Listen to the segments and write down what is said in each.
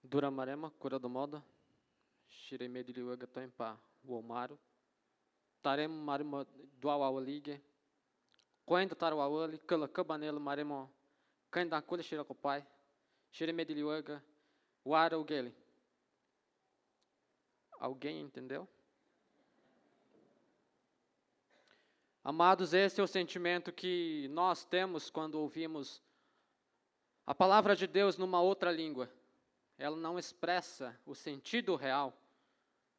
Duramarema, cura do modo, Shireme de Liuega Tempa, Womaru, Tarem Marimo Dual Ligue, Coenda Tarawali, Cala Cabanelo Maremo, Canda Cula Shiracopai, Shireme de Liuega, Wara Ugeli. Alguém entendeu? Amados, esse é o sentimento que nós temos quando ouvimos a palavra de Deus numa outra língua. Ela não expressa o sentido real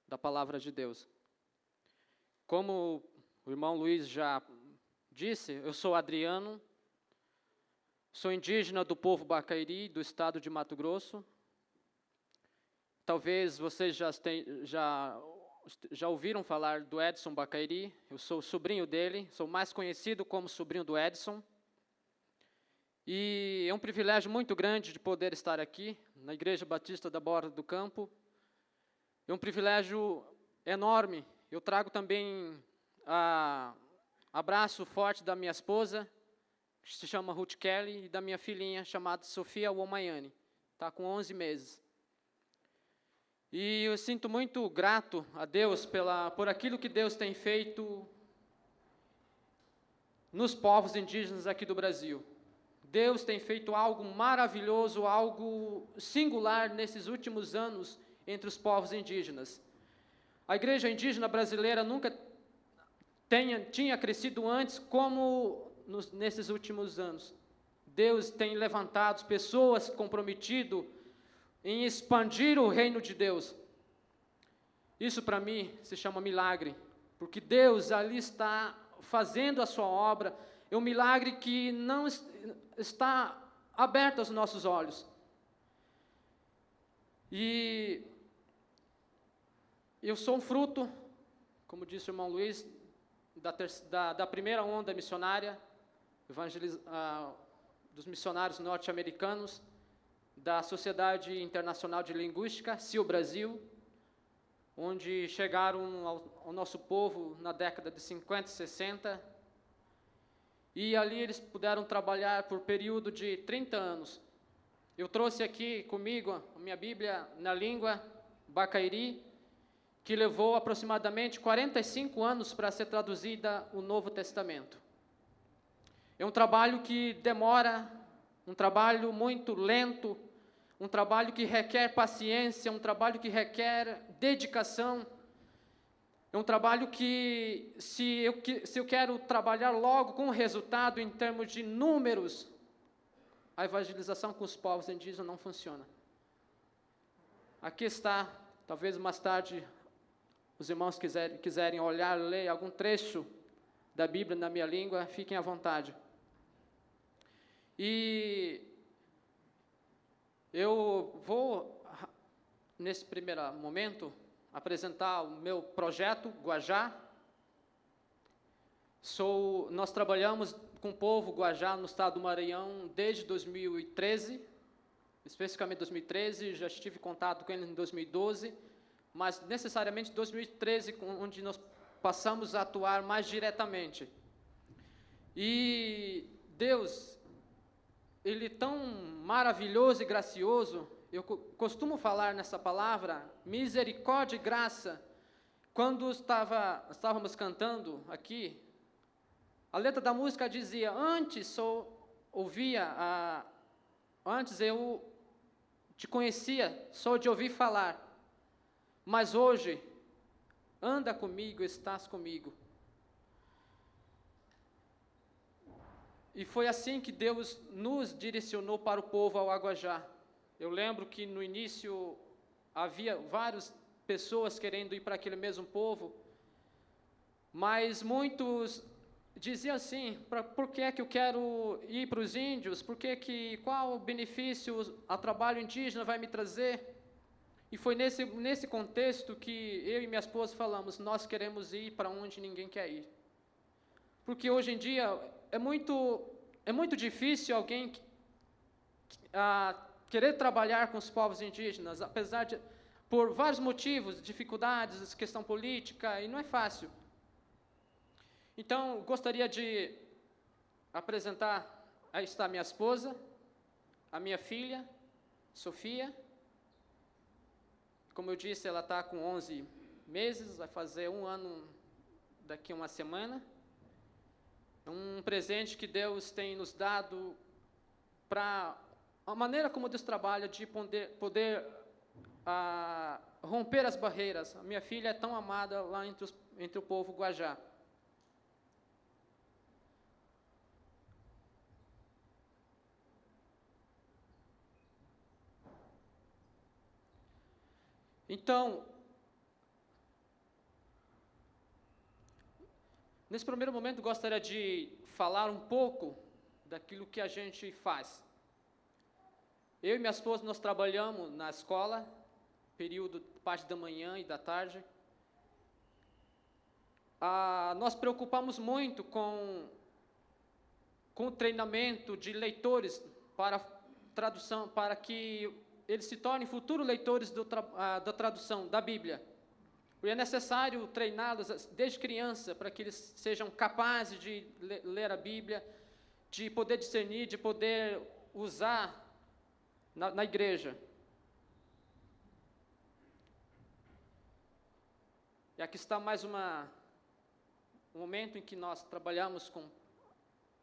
da palavra de Deus. Como o irmão Luiz já disse, eu sou Adriano, sou indígena do povo Bacairi, do estado de Mato Grosso. Talvez vocês já ouviram falar do Edson Bacairi. Eu sou sobrinho dele, sou mais conhecido como sobrinho do Edson. E é um privilégio muito grande de poder estar aqui, na Igreja Batista da Borda do Campo. É um privilégio enorme. Eu trago também abraço forte da minha esposa, que se chama Ruth Kelly, e da minha filhinha, chamada Sofia Womayane. Está com 11 meses. E eu sinto muito grato a Deus por aquilo que Deus tem feito nos povos indígenas aqui do Brasil. Deus tem feito algo maravilhoso, algo singular nesses últimos anos entre os povos indígenas. A igreja indígena brasileira nunca tinha crescido antes como nesses últimos anos. Deus tem levantado pessoas comprometidas em expandir o reino de Deus. Isso para mim se chama milagre, porque Deus ali está fazendo a sua obra. É um milagre que não está aberto aos nossos olhos. E eu sou um fruto, como disse o irmão Luiz, da primeira onda missionária, dos missionários norte-americanos, da Sociedade Internacional de Linguística, CIO Brasil, onde chegaram ao nosso povo na década de 50 e 60, e ali eles puderam trabalhar por período de 30 anos. Eu trouxe aqui comigo a minha Bíblia na língua Bacairi, que levou aproximadamente 45 anos para ser traduzida o Novo Testamento. É um trabalho que demora, um trabalho muito lento, um trabalho que requer paciência, um trabalho que requer dedicação. É um trabalho que, se eu quero trabalhar logo com o resultado em termos de números, a evangelização com os povos indígenas não funciona. Aqui está, talvez mais tarde os irmãos quiserem olhar, ler algum trecho da Bíblia na minha língua, fiquem à vontade. E eu vou, nesse primeiro momento, apresentar o meu projeto, Guajá. Nós trabalhamos com o povo Guajá no estado do Maranhão desde 2013, especificamente 2013, já estive em contato com eles em 2012, mas necessariamente 2013, onde nós passamos a atuar mais diretamente. E Deus, Ele é tão maravilhoso e gracioso. Eu costumo falar nessa palavra, misericórdia e graça. Quando estávamos cantando aqui, a letra da música dizia, antes eu te conhecia, só de ouvir falar, mas hoje, anda comigo, estás comigo. E foi assim que Deus nos direcionou para o povo ao Aguajá. Eu lembro que no início havia várias pessoas querendo ir para aquele mesmo povo, mas muitos diziam assim, por que é que eu quero ir para os índios? Qual benefício a trabalho indígena vai me trazer? E foi nesse contexto que eu e minha esposa falamos, nós queremos ir para onde ninguém quer ir. Porque hoje em dia é muito difícil alguém querer trabalhar com os povos indígenas, por vários motivos, dificuldades, questão política, e não é fácil. Então, gostaria de apresentar, aí está minha esposa, a minha filha, Sofia, como eu disse, ela está com 11 meses, vai fazer 1 ano daqui a uma semana. É um presente que Deus tem nos dado para a maneira como Deus trabalha, de poder romper as barreiras. A minha filha é tão amada lá entre o povo Guajá. Então, nesse primeiro momento, gostaria de falar um pouco daquilo que a gente faz. Eu e minha esposa, nós trabalhamos na escola, período, parte da manhã e da tarde. Nós preocupamos muito com o treinamento de leitores para tradução, para que eles se tornem futuros leitores da tradução da Bíblia. E é necessário treiná-los desde criança para que eles sejam capazes de ler a Bíblia, de poder discernir, de poder usar na igreja. E aqui está mais um momento em que nós trabalhamos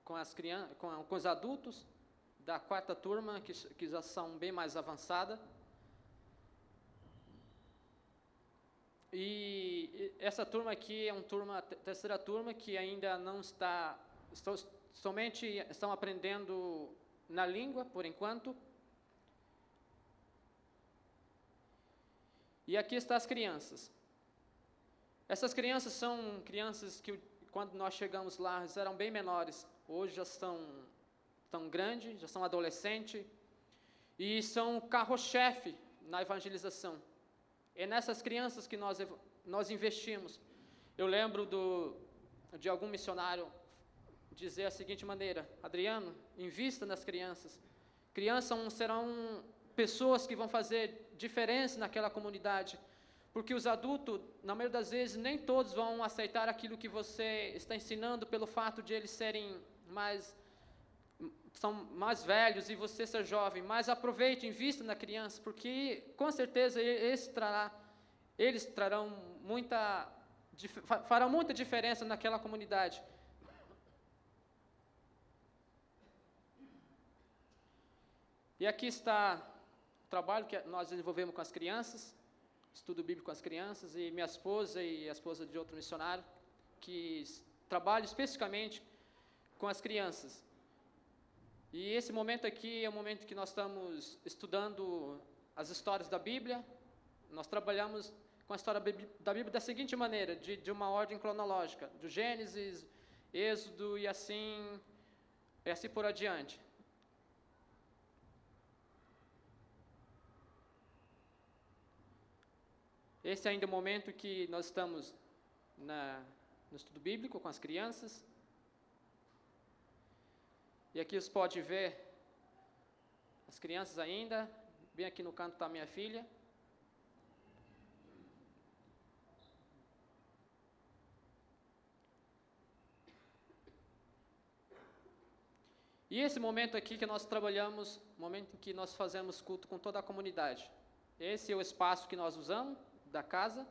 com as crianças, com os adultos da 4ª turma, que já são bem mais avançada. E essa turma aqui é uma terceira turma que ainda não somente estão aprendendo na língua, por enquanto. E aqui estão as crianças. Essas crianças são crianças que, quando nós chegamos lá, eram bem menores. Hoje já são tão grandes, já são adolescentes. E são o carro-chefe na evangelização. É nessas crianças que nós investimos. Eu lembro de algum missionário dizer a seguinte maneira: Adriano, invista nas crianças. Crianças serão pessoas que vão fazer diferença naquela comunidade, porque os adultos, na maioria das vezes, nem todos vão aceitar aquilo que você está ensinando pelo fato de eles são mais velhos e você ser jovem. Mas aproveite, invista na criança, porque com certeza eles farão muita diferença naquela comunidade. E aqui está o trabalho que nós desenvolvemos com as crianças, estudo bíblico com as crianças, e minha esposa e a esposa de outro missionário, que trabalham especificamente com as crianças. E esse momento aqui é o momento que nós estamos estudando as histórias da Bíblia. Nós trabalhamos com a história da Bíblia da seguinte maneira, de uma ordem cronológica, do Gênesis, Êxodo e assim por adiante. Esse é ainda o momento que nós estamos no estudo bíblico com as crianças. E aqui você pode ver as crianças ainda. Bem aqui no canto está minha filha. E esse momento aqui que nós trabalhamos, momento em que nós fazemos culto com toda a comunidade. Esse é o espaço que nós usamos da casa,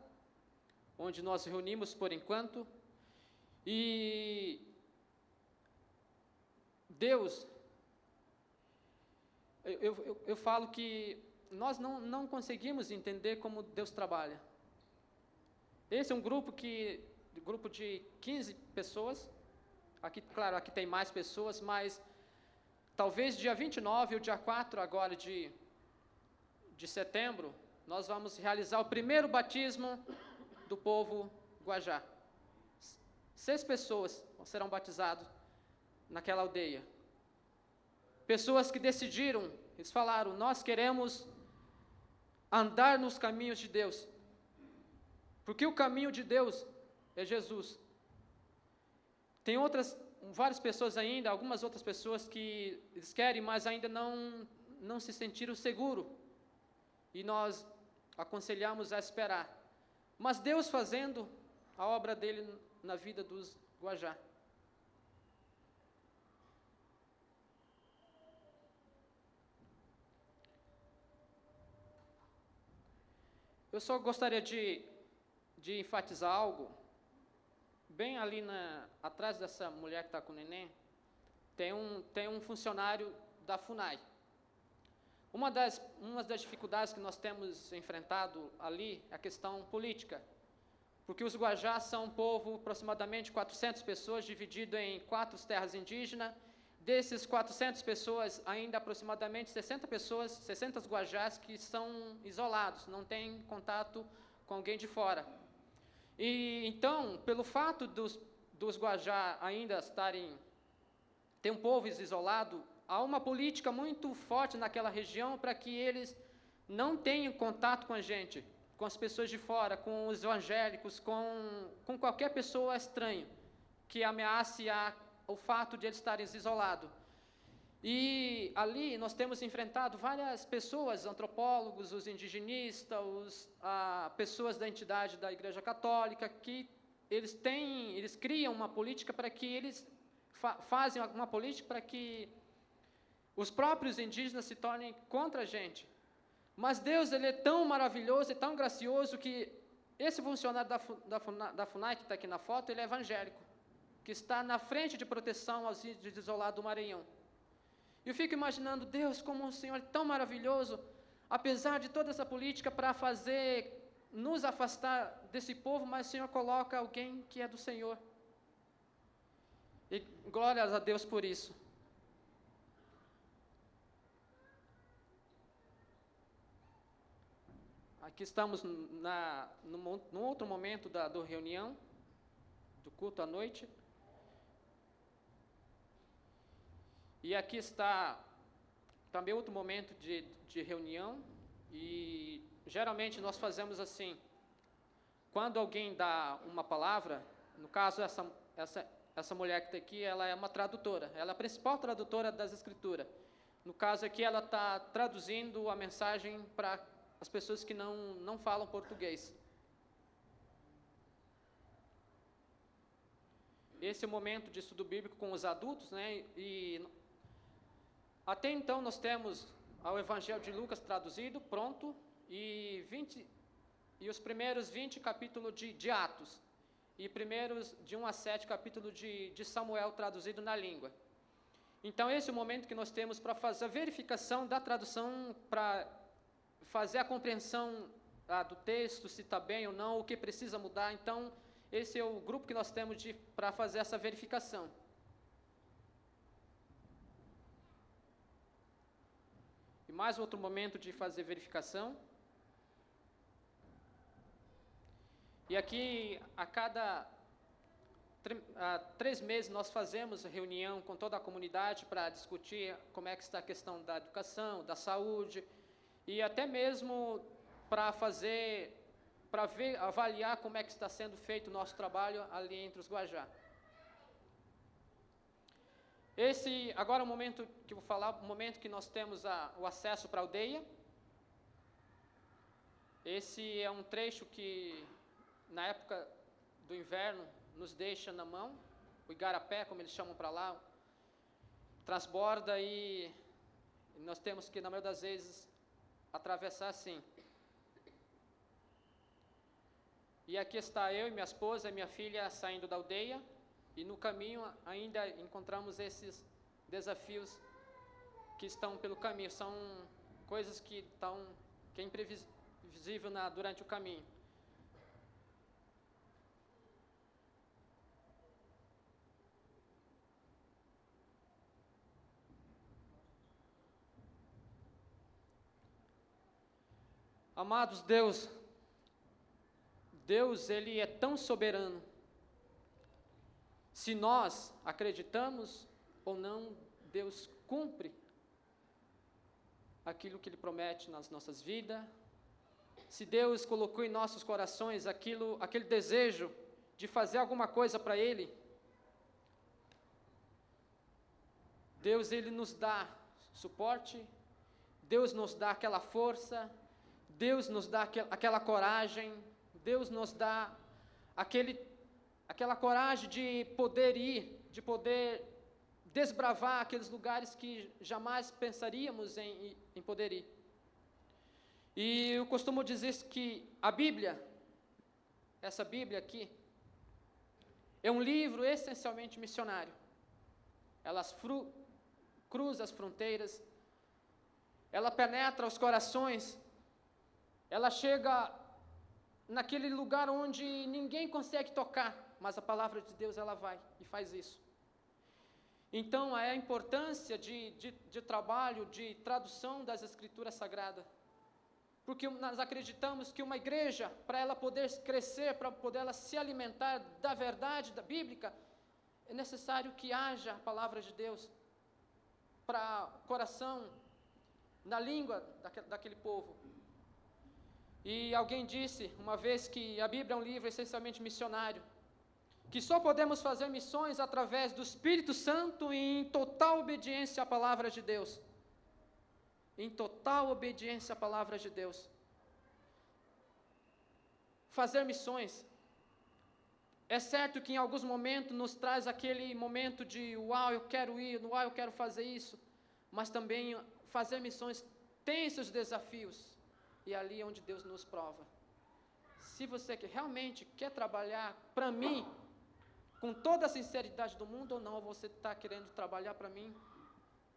onde nós reunimos por enquanto. E Deus, eu falo que nós não conseguimos entender como Deus trabalha. Esse é um grupo de 15 pessoas. Aqui, claro, aqui tem mais pessoas, mas talvez dia 29 ou dia 4 agora de setembro, nós vamos realizar o primeiro batismo do povo Guajá. 6 pessoas serão batizadas naquela aldeia. Pessoas que decidiram, eles falaram: nós queremos andar nos caminhos de Deus, porque o caminho de Deus é Jesus. Tem várias pessoas ainda, algumas outras pessoas que eles querem, mas ainda não se sentiram seguros. E nós aconselhamos a esperar. Mas Deus fazendo a obra dele na vida dos Guajá. Eu só gostaria de enfatizar algo. Bem ali atrás dessa mulher que está com o neném, tem um funcionário da FUNAI. Uma das dificuldades que nós temos enfrentado ali é a questão política, porque os Guajás são um povo, aproximadamente 400 pessoas, dividido em 4 terras indígenas. Desses 400 pessoas, ainda aproximadamente 60 Guajás que são isolados, não têm contato com alguém de fora. E então, pelo fato dos Guajá ainda ter um povo isolado, há uma política muito forte naquela região para que eles não tenham contato com a gente, com as pessoas de fora, com os evangélicos, com qualquer pessoa estranha que ameace o fato de eles estarem isolados. E ali nós temos enfrentado várias pessoas, antropólogos, os indigenistas, pessoas da entidade da Igreja Católica, que eles criam uma política para que eles fazem uma política para que os próprios indígenas se tornem contra a gente. Mas Deus, Ele é tão maravilhoso e tão gracioso que esse funcionário da FUNAI, que está aqui na foto, ele é evangélico, que está na frente de proteção aos índios isolados do Maranhão. E eu fico imaginando Deus como um Senhor tão maravilhoso, apesar de toda essa política para nos afastar desse povo, mas o Senhor coloca alguém que é do Senhor. E glórias a Deus por isso. Aqui estamos num outro momento da reunião, do culto à noite. E aqui está também outro momento de reunião. E geralmente nós fazemos assim, quando alguém dá uma palavra, no caso essa mulher que está aqui, ela é uma tradutora, ela é a principal tradutora das Escrituras. No caso aqui, ela está traduzindo a mensagem para as pessoas que não falam português. Esse é o momento de estudo bíblico com os adultos, né? E até então nós temos o Evangelho de Lucas traduzido, pronto, e os primeiros 20 capítulos de Atos, e primeiros de 1 a 7 capítulos de Samuel traduzido na língua. Então esse é o momento que nós temos para fazer a verificação da tradução, para fazer a compreensão do texto, se está bem ou não, o que precisa mudar. Então esse é o grupo que nós temos para fazer essa verificação. E mais outro momento de fazer verificação. E aqui, a cada 3 meses, nós fazemos reunião com toda a comunidade para discutir como é que está a questão da educação, da saúde, e até mesmo para avaliar como é que está sendo feito o nosso trabalho ali entre os Guajá. Agora é o momento que eu vou falar, o momento que nós temos o acesso para a aldeia. Esse é um trecho que, na época do inverno, nos deixa na mão, o igarapé, como eles chamam para lá, transborda e nós temos que, na maioria das vezes, atravessar assim. E aqui está eu e minha esposa e minha filha saindo da aldeia, e no caminho ainda encontramos esses desafios que estão pelo caminho, são coisas que é imprevisível durante o caminho. Amados, Deus, Ele é tão soberano. Se nós acreditamos ou não, Deus cumpre aquilo que Ele promete nas nossas vidas. Se Deus colocou em nossos corações aquele desejo de fazer alguma coisa para Ele, Deus, Ele nos dá suporte, Deus nos dá aquela força, Deus nos dá aquela coragem, Deus nos dá aquela coragem de poder de poder desbravar aqueles lugares que jamais pensaríamos em poder ir. E eu costumo dizer que a Bíblia, essa Bíblia aqui, é um livro essencialmente missionário. Ela cruza as fronteiras, ela penetra os corações, ela chega naquele lugar onde ninguém consegue tocar, mas a palavra de Deus ela vai e faz isso. Então, é a importância de trabalho, de tradução das Escrituras Sagradas. Porque nós acreditamos que uma igreja, para ela poder crescer, para poder ela se alimentar da verdade da bíblica, é necessário que haja a palavra de Deus para o coração, na língua daquele povo. E alguém disse uma vez que a Bíblia é um livro essencialmente missionário, que só podemos fazer missões através do Espírito Santo e em total obediência à palavra de Deus. Em total obediência à palavra de Deus. Fazer missões. É certo que em alguns momentos nos traz aquele momento de uau, eu quero ir, uau, eu quero fazer isso. Mas também fazer missões tem seus desafios. E é ali onde Deus nos prova. Se você realmente quer trabalhar para mim, com toda a sinceridade do mundo ou não, você está querendo trabalhar para mim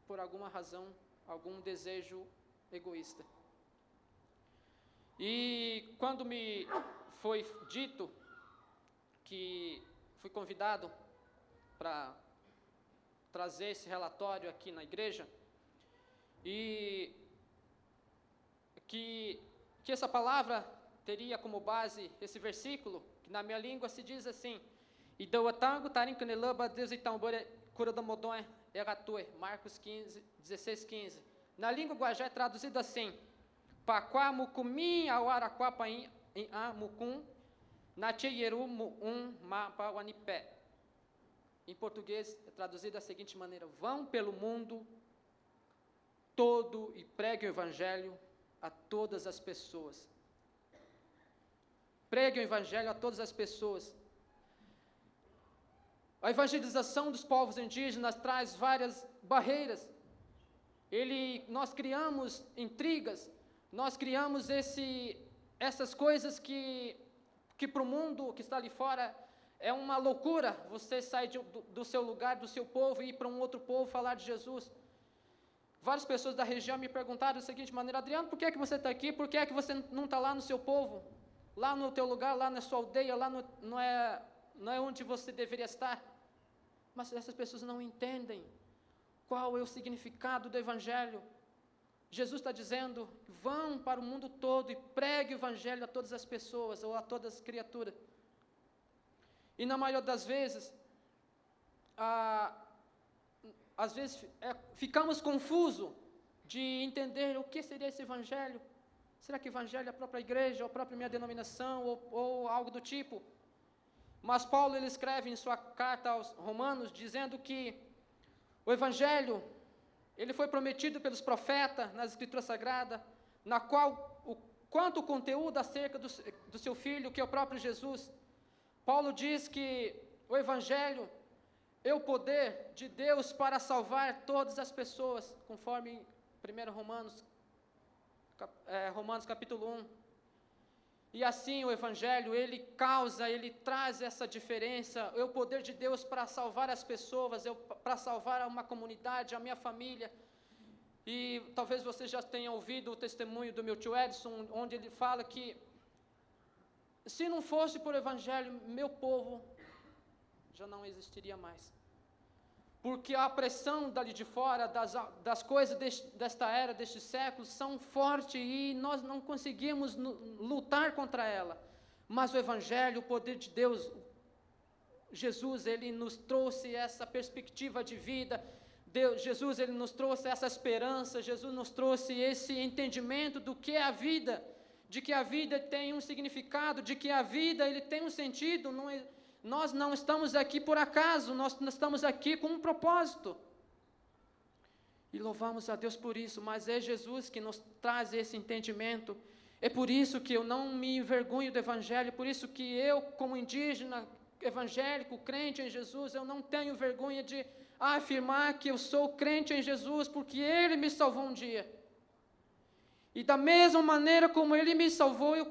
por alguma razão, algum desejo egoísta. E quando me foi dito que fui convidado para trazer esse relatório aqui na igreja, e que essa palavra teria como base esse versículo, que na minha língua se diz assim: Marcos 16:15. Na língua guajá é traduzido assim: em português é traduzido da seguinte maneira: vão pelo mundo todo e preguem o evangelho a todas as pessoas. Preguem o evangelho a todas as pessoas. A evangelização dos povos indígenas traz várias barreiras. Nós criamos intrigas, nós criamos essas coisas que para o mundo que está ali fora é uma loucura. Você sai do seu lugar, do seu povo e ir para um outro povo falar de Jesus. Várias pessoas da região me perguntaram da seguinte maneira: Adriano, por que é que você está aqui? Por que é que você não está lá no seu povo? Lá no teu lugar, lá na sua aldeia, lá não é onde você deveria estar? Mas essas pessoas não entendem qual é o significado do Evangelho. Jesus está dizendo: vão para o mundo todo e pregue o Evangelho a todas as pessoas, ou a todas as criaturas. E na maioria das vezes, às vezes ficamos confusos de entender o que seria esse Evangelho. Será que Evangelho é a própria igreja, ou a própria minha denominação, ou algo do tipo? Mas Paulo ele escreve em sua carta aos Romanos, dizendo que o Evangelho, ele foi prometido pelos profetas nas Escrituras Sagradas, na qual, quanto o conteúdo acerca do seu Filho, que é o próprio Jesus. Paulo diz que o Evangelho é o poder de Deus para salvar todas as pessoas, conforme 1 Romanos capítulo 1. E assim o Evangelho, ele traz essa diferença, é o poder de Deus para salvar as pessoas, para salvar uma comunidade, a minha família. E talvez você já tenha ouvido o testemunho do meu tio Edson, onde ele fala que se não fosse por Evangelho, meu povo já não existiria mais. Porque a pressão dali de fora, das coisas desta era, deste século, são fortes e nós não conseguimos lutar contra ela. Mas o Evangelho, o poder de Deus, Jesus, ele nos trouxe essa perspectiva de vida. Jesus, ele nos trouxe essa esperança. Jesus nos trouxe esse entendimento do que é a vida, de que a vida tem um significado, de que a vida ele tem um sentido. Nós não estamos aqui por acaso, nós estamos aqui com um propósito. E louvamos a Deus por isso, mas é Jesus que nos traz esse entendimento. É por isso que eu não me envergonho do Evangelho, por isso que eu, como indígena, evangélico, crente em Jesus, eu não tenho vergonha de afirmar que eu sou crente em Jesus, porque Ele me salvou um dia. E da mesma maneira como Ele me salvou, eu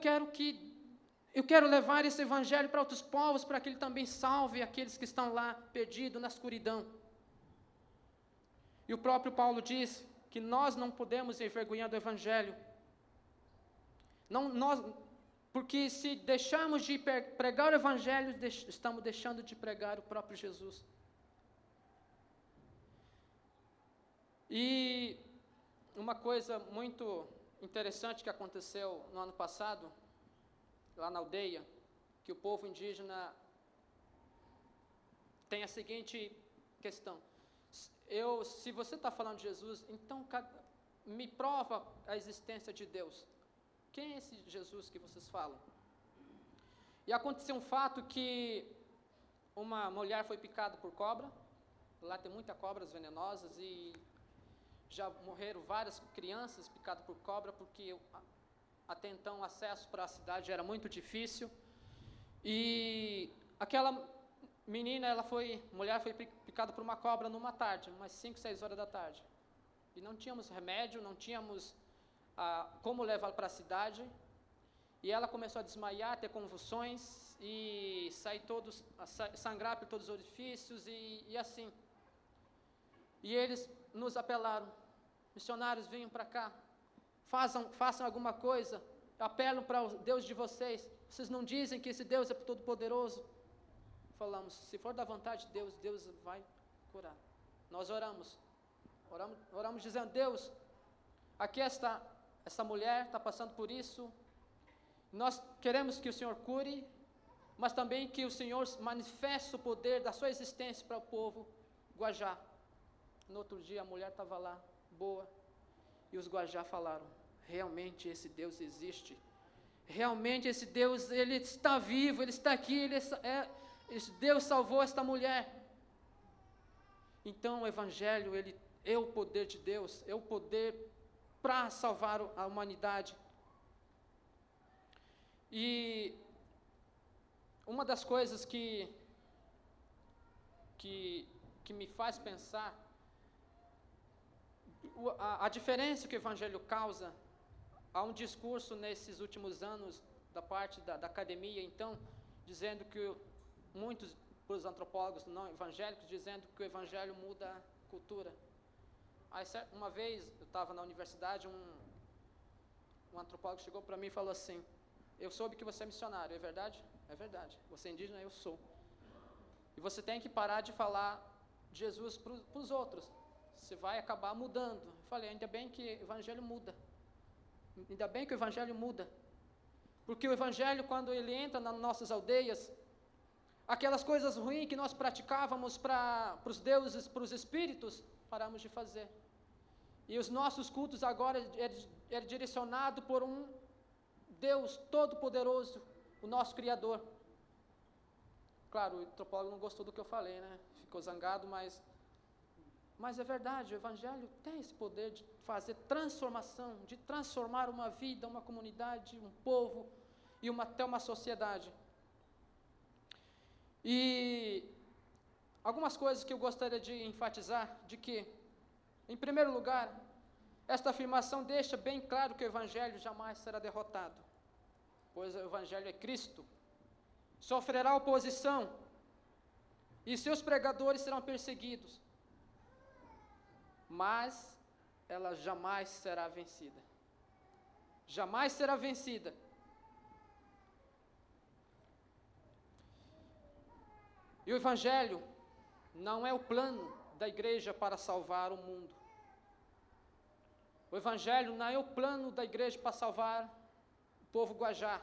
quero levar esse evangelho para outros povos, para que Ele também salve aqueles que estão lá perdidos na escuridão. E o próprio Paulo diz que nós não podemos envergonhar do evangelho. Porque se deixarmos de pregar o evangelho, estamos deixando de pregar o próprio Jesus. E uma coisa muito interessante que aconteceu no ano passado, lá na aldeia, que o povo indígena tem a seguinte questão: se você está falando de Jesus, então me prova a existência de Deus. Quem é esse Jesus que vocês falam? E aconteceu um fato que uma mulher foi picada por cobra. Lá tem muitas cobras venenosas e já morreram várias crianças picadas por cobra, porque até então o acesso para a cidade era muito difícil. E aquela mulher foi picada por uma cobra numa tarde, umas 5, 6 horas da tarde. E não tínhamos remédio, não tínhamos como levá-la para a cidade. E ela começou a desmaiar, ter convulsões e sangrar por todos os orifícios e assim. E eles nos apelaram: missionários, venham para cá, façam alguma coisa, apelam para o Deus de vocês. Vocês não dizem que esse Deus é todo-poderoso? Falamos: se for da vontade de Deus, Deus vai curar. Nós oramos dizendo: Deus, aqui essa mulher está passando por isso, nós queremos que o Senhor cure, mas também que o Senhor manifeste o poder da sua existência para o povo Guajá. No outro dia a mulher estava lá, boa, e os Guajá falaram: realmente esse Deus existe, realmente esse Deus, Ele está vivo, Ele está aqui, esse Deus salvou esta mulher. Então o Evangelho, ele é o poder de Deus, é o poder para salvar a humanidade. E uma das coisas que me faz pensar a diferença que o Evangelho causa. Há um discurso nesses últimos anos da parte da academia, então, dizendo que muitos dos antropólogos não evangélicos, dizendo que o Evangelho muda a cultura. Aí, uma vez, eu estava na universidade, um antropólogo chegou para mim e falou assim: eu soube que você é missionário, é verdade? É verdade. Você é indígena? Eu sou. E você tem que parar de falar de Jesus para os outros. Você vai acabar mudando. Eu falei: ainda bem que o Evangelho muda. Ainda bem que o Evangelho muda. Porque o Evangelho, quando ele entra nas nossas aldeias, aquelas coisas ruins que nós praticávamos para os deuses, para os espíritos, paramos de fazer. E os nossos cultos agora é direcionado por um Deus todo-poderoso, o nosso Criador. Claro, o antropólogo não gostou do que eu falei, né? Ficou zangado, mas é verdade, o Evangelho tem esse poder de fazer transformação, de transformar uma vida, uma comunidade, um povo e até uma sociedade. E algumas coisas que eu gostaria de enfatizar, de que, em primeiro lugar, esta afirmação deixa bem claro que o Evangelho jamais será derrotado, pois o Evangelho é Cristo. Sofrerá oposição e seus pregadores serão perseguidos, mas ela jamais será vencida. Jamais será vencida. E o Evangelho não é o plano da igreja para salvar o mundo. O Evangelho não é o plano da igreja para salvar o povo Guajá.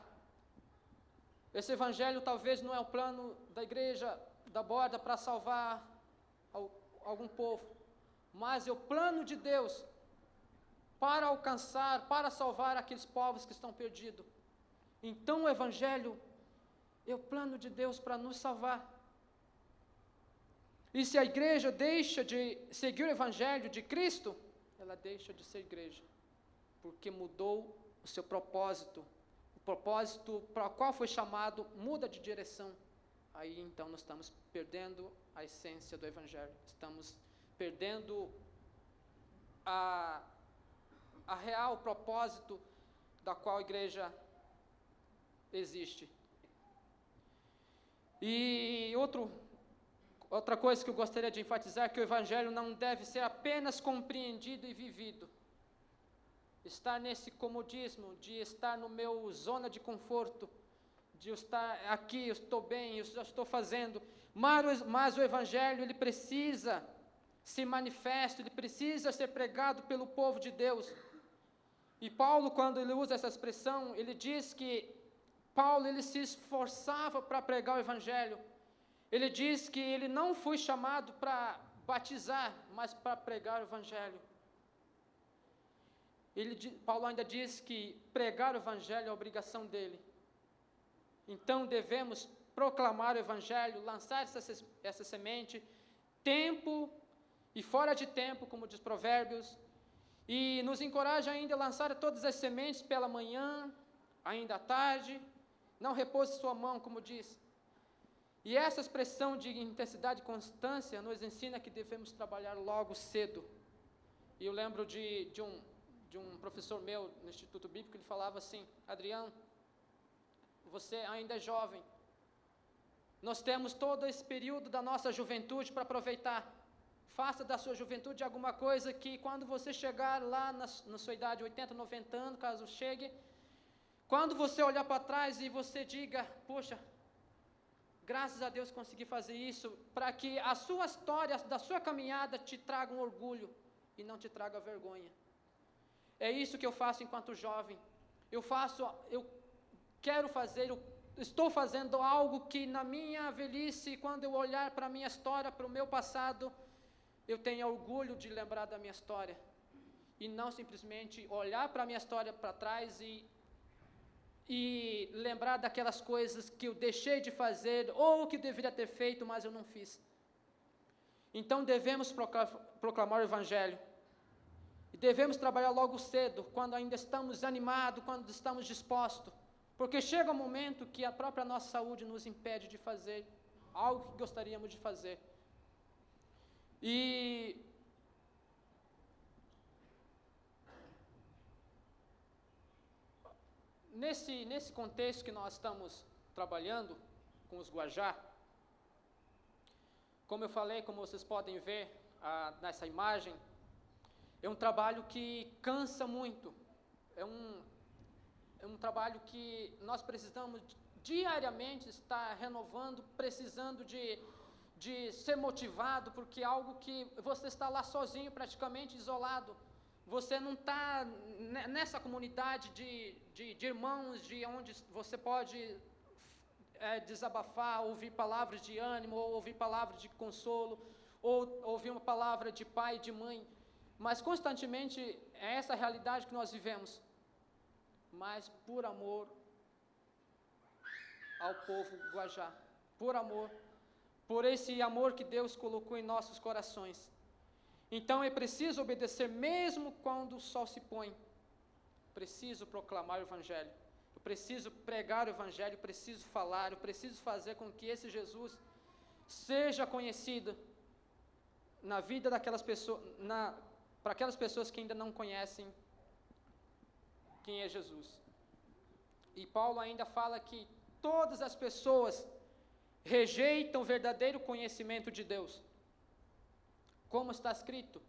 Esse Evangelho talvez não é o plano da igreja da Borda para salvar algum povo, mas é o plano de Deus para alcançar, para salvar aqueles povos que estão perdidos. Então o Evangelho é o plano de Deus para nos salvar. E se a igreja deixa de seguir o Evangelho de Cristo, ela deixa de ser igreja, porque mudou o seu propósito. O propósito para o qual foi chamado muda de direção. Aí então nós estamos perdendo a essência do Evangelho, estamos perdendo a a real propósito da qual a igreja existe. E outra coisa que eu gostaria de enfatizar é que o Evangelho não deve ser apenas compreendido e vivido. Estar nesse comodismo, de estar no meu zona de conforto, de eu estar aqui, eu estou bem, eu já estou fazendo. Mas o Evangelho, ele precisa ser manifesto, ele precisa ser pregado pelo povo de Deus. E Paulo, quando ele usa essa expressão, ele diz que Paulo, ele se esforçava para pregar o Evangelho. Ele diz que ele não foi chamado para batizar, mas para pregar o Evangelho. Paulo ainda diz que pregar o Evangelho é a obrigação dele. Então devemos proclamar o Evangelho, lançar essa semente, tempo e fora de tempo, como diz Provérbios, e nos encoraja ainda a lançar todas as sementes pela manhã, ainda à tarde, não repouse sua mão, como diz. E essa expressão de intensidade e constância nos ensina que devemos trabalhar logo cedo. E eu lembro de um professor meu no Instituto Bíblico, ele falava assim: Adriano, você ainda é jovem, nós temos todo esse período da nossa juventude para aproveitar. Faça da sua juventude alguma coisa que quando você chegar lá na sua idade, 80, 90 anos, caso chegue, quando você olhar para trás e você diga: poxa, graças a Deus consegui fazer isso, para que a sua história, da sua caminhada te traga um orgulho e não te traga vergonha. É isso que eu faço enquanto jovem. Eu quero fazer, eu estou fazendo algo que na minha velhice, quando eu olhar para a minha história, para o meu passado, eu tenho orgulho de lembrar da minha história. E não simplesmente olhar para a minha história para trás e lembrar daquelas coisas que eu deixei de fazer ou que eu deveria ter feito, mas eu não fiz. Então devemos proclamar o Evangelho. E devemos trabalhar logo cedo, quando ainda estamos animados, quando estamos dispostos. Porque chega um momento que a própria nossa saúde nos impede de fazer algo que gostaríamos de fazer. E nesse contexto que nós estamos trabalhando com os Guajá, como eu falei, como vocês podem ver nessa imagem, é um trabalho que cansa muito. É um trabalho que nós precisamos diariamente estar renovando, precisando de ser motivado, porque é algo que você está lá sozinho, praticamente isolado. Você não está nessa comunidade de irmãos, de onde você pode desabafar, ouvir palavras de ânimo, ou ouvir palavras de consolo, ou ouvir uma palavra de pai e de mãe. Mas constantemente é essa a realidade que nós vivemos. Mas por amor ao povo Guajá, por amor, por esse amor que Deus colocou em nossos corações. Então é preciso obedecer mesmo quando o sol se põe. Preciso proclamar o Evangelho. Eu preciso pregar o Evangelho, eu preciso falar, eu preciso fazer com que esse Jesus seja conhecido na vida daquelas pessoas, para aquelas pessoas que ainda não conhecem quem é Jesus. E Paulo ainda fala que todas as pessoas rejeitam o verdadeiro conhecimento de Deus. Como está escrito: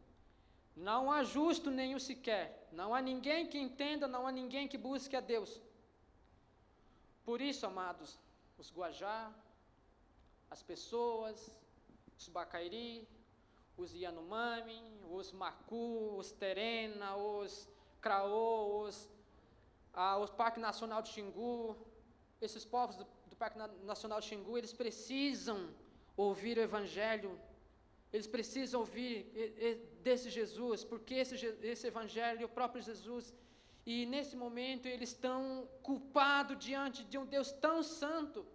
não há justo nenhum sequer, não há ninguém que entenda, não há ninguém que busque a Deus. Por isso, amados, os Guajá, as pessoas, os Bacairi, os Yanomami, os Macu, os Terena, os Craô, o Parque Nacional de Xingu, esses povos do Parque Nacional de Xingu, eles precisam ouvir o Evangelho, eles precisam ouvir desse Jesus, porque esse Evangelho é o próprio Jesus, e nesse momento eles estão culpados diante de um Deus tão santo.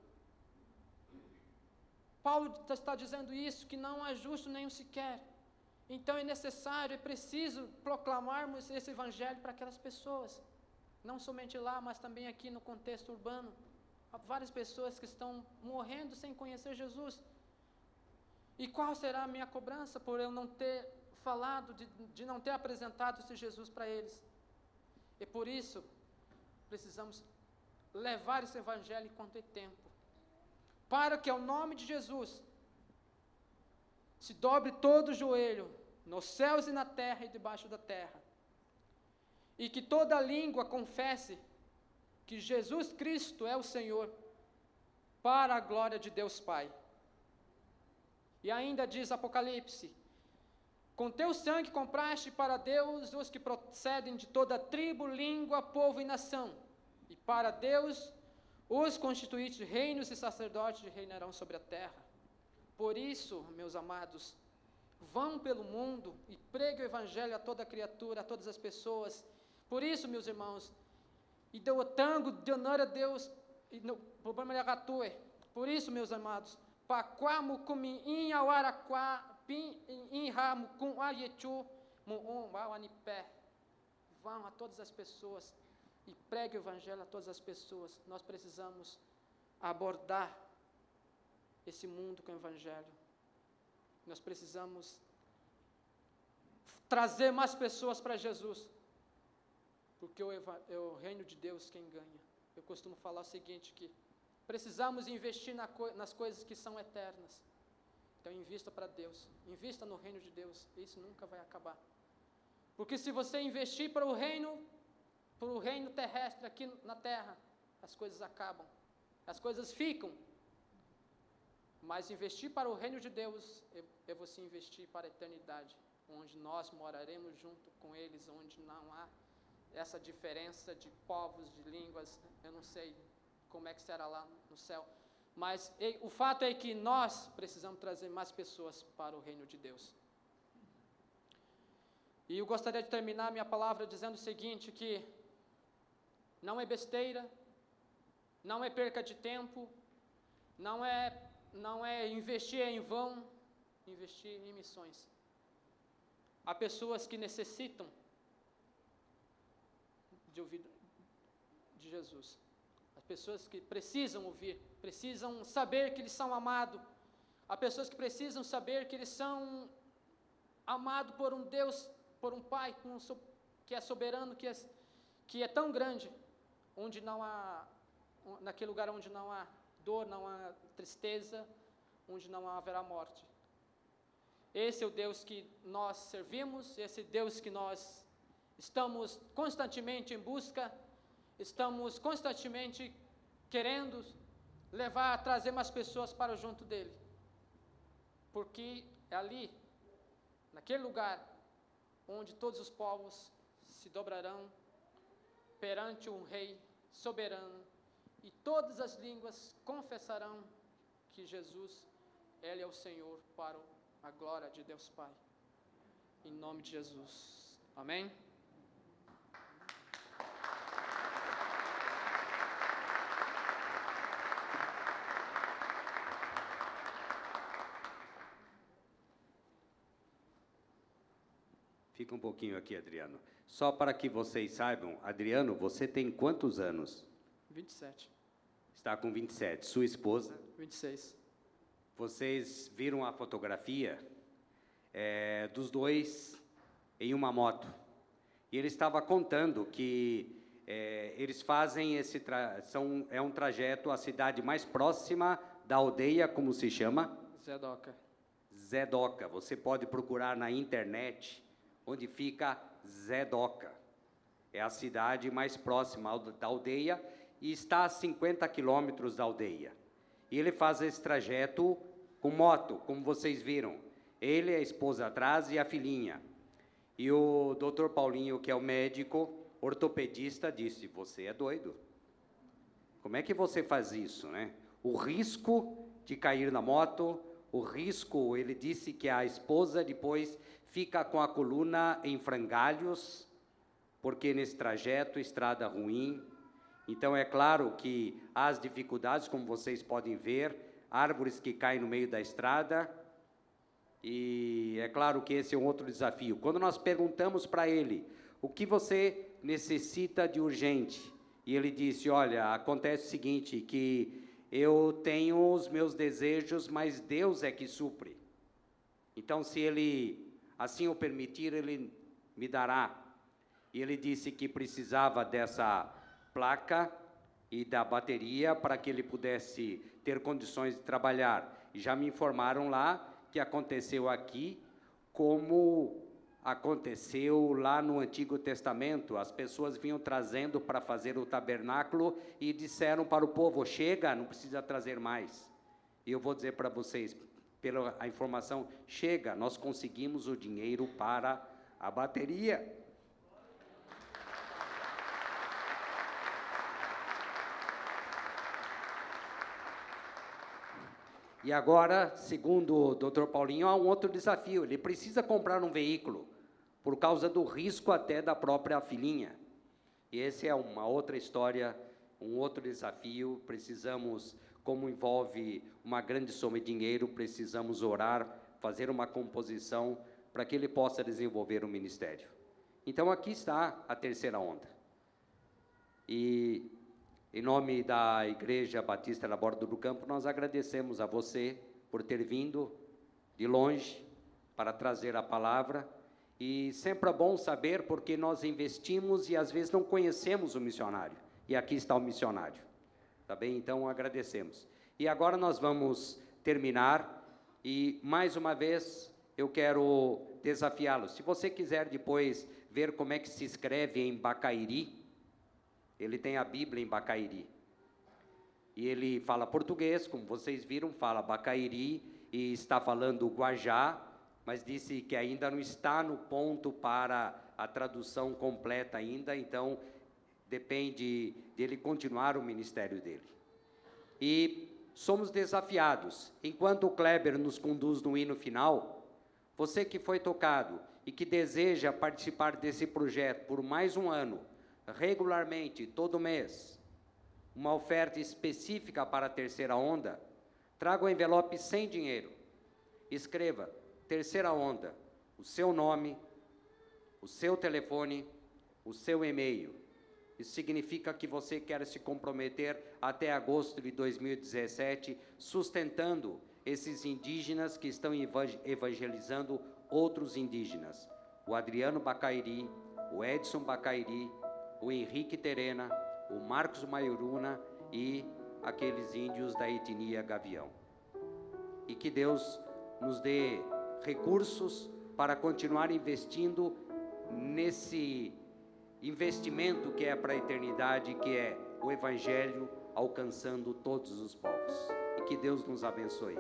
Paulo está dizendo isso, que não há justo nenhum sequer. Então é necessário, é preciso proclamarmos esse Evangelho para aquelas pessoas. Não somente lá, mas também aqui no contexto urbano. Há várias pessoas que estão morrendo sem conhecer Jesus. E qual será a minha cobrança por eu não ter falado, de não ter apresentado esse Jesus para eles? E por isso, precisamos levar esse evangelho enquanto é tempo, para que ao nome de Jesus se dobre todo o joelho, nos céus e na terra e debaixo da terra, e que toda língua confesse que Jesus Cristo é o Senhor, para a glória de Deus Pai. E ainda diz Apocalipse: com teu sangue compraste para Deus os que procedem de toda tribo, língua, povo e nação, e para Deus os constituíste reinos e sacerdotes reinarão sobre a terra. Por isso, meus amados, vão pelo mundo e preguem o evangelho a toda criatura, a todas as pessoas. Por isso, meus irmãos, e deu o tango de honor a Deus, e no problema de agatue. Por isso, meus amados, paquamu kumi inhawaraquá pin inhamu kum ayechu muum wawanipé. Vão a todas as pessoas e pregue o evangelho a todas as pessoas. Nós precisamos abordar esse mundo com o evangelho. Nós precisamos trazer mais pessoas para Jesus, porque é o reino de Deus quem ganha. Eu costumo falar o seguinte, que precisamos investir nas coisas que são eternas. Então invista para Deus, invista no reino de Deus, isso nunca vai acabar. Porque se você investir para o reino terrestre aqui na terra, as coisas acabam, as coisas ficam. Mas investir para o reino de Deus é você investir para a eternidade, onde nós moraremos junto com eles, onde não há essa diferença de povos, de línguas. Eu não sei como é que será lá no céu, mas o fato é que nós precisamos trazer mais pessoas para o reino de Deus. E eu gostaria de terminar minha palavra dizendo o seguinte, que não é besteira, não é perca de tempo, não é investir em vão, investir em missões. Há pessoas que necessitam de ouvir de Jesus. As pessoas que precisam ouvir, precisam saber que eles são amados. Há pessoas que precisam saber que eles são amados por um Deus, por um Pai que é soberano, que é tão grande, onde não há, naquele lugar onde não há dor, não há tristeza, onde não haverá morte. Esse é o Deus que nós servimos, esse é o Deus que nós estamos constantemente em busca, estamos constantemente querendo trazer mais pessoas para junto dele. Porque é ali, naquele lugar, onde todos os povos se dobrarão perante um rei soberano, e todas as línguas confessarão que Jesus, Ele é o Senhor, para a glória de Deus Pai. Em nome de Jesus. Amém? Fica um pouquinho aqui, Adriano. Só para que vocês saibam, Adriano, você tem quantos anos? 27. Está com 27. Sua esposa? 26. Vocês viram a fotografia dos dois em uma moto. E ele estava contando que eles fazem é um trajeto à cidade mais próxima da aldeia, como se chama? Zedoca. Zedoca. Você pode procurar na internet onde fica Zedoca. É a cidade mais próxima da aldeia e está a 50 quilômetros da aldeia. E ele faz esse trajeto com moto, como vocês viram. Ele, a esposa atrás e a filhinha. E o Dr. Paulinho, que é o médico ortopedista, disse: você é doido. Como é que você faz isso, né? O risco de cair na moto, o risco, ele disse que a esposa depois fica com a coluna em frangalhos, porque nesse trajeto, estrada ruim. Então, é claro que há as dificuldades, como vocês podem ver, árvores que caem no meio da estrada, e é claro que esse é um outro desafio. Quando nós perguntamos para ele, o que você necessita de urgente? E ele disse, olha, acontece o seguinte, que eu tenho os meus desejos, mas Deus é que supre. Então, se ele assim o permitir, ele me dará. e ele disse que precisava dessa placa e da bateria para que ele pudesse ter condições de trabalhar. E já me informaram lá que aconteceu aqui como aconteceu lá no Antigo Testamento. As pessoas vinham trazendo para fazer o tabernáculo e disseram para o povo: chega, não precisa trazer mais. E eu vou dizer para vocês, pela a informação, chega, nós conseguimos o dinheiro para a bateria. E agora, segundo o Dr. Paulinho, há um outro desafio. Ele precisa comprar um veículo, por causa do risco até da própria filhinha. E essa é uma outra história, um outro desafio. Precisamos, como envolve uma grande soma de dinheiro, precisamos orar, fazer uma composição para que ele possa desenvolver o ministério. Então, aqui está a terceira onda. E, em nome da Igreja Batista da Borda do Campo, nós agradecemos a você por ter vindo de longe para trazer a palavra. E sempre é bom saber, porque nós investimos e às vezes não conhecemos o missionário. E aqui está o missionário. Tá bem? Então, agradecemos. E agora nós vamos terminar. E, mais uma vez, eu quero desafiá-los. Se você quiser depois ver como é que se escreve em Bacairi, ele tem a Bíblia em Bacairi. E ele fala português, como vocês viram, fala Bacairi e está falando Guajá, mas disse que ainda não está no ponto para a tradução completa ainda, então depende dele continuar o ministério dele. E somos desafiados. Enquanto o Kleber nos conduz no hino final, você que foi tocado e que deseja participar desse projeto por mais um ano, regularmente, todo mês, uma oferta específica para a terceira onda, traga o envelope sem dinheiro. Escreva terceira onda, o seu nome, o seu telefone, o seu e-mail. Isso significa que você quer se comprometer até agosto de 2017, sustentando esses indígenas que estão evangelizando outros indígenas. O Adriano Bacairi, o Edson Bacairi, o Henrique Terena, o Marcos Maioruna e aqueles índios da etnia Gavião. E que Deus nos dê recursos para continuar investindo nesse investimento que é para a eternidade, que é o Evangelho alcançando todos os povos. E que Deus nos abençoe.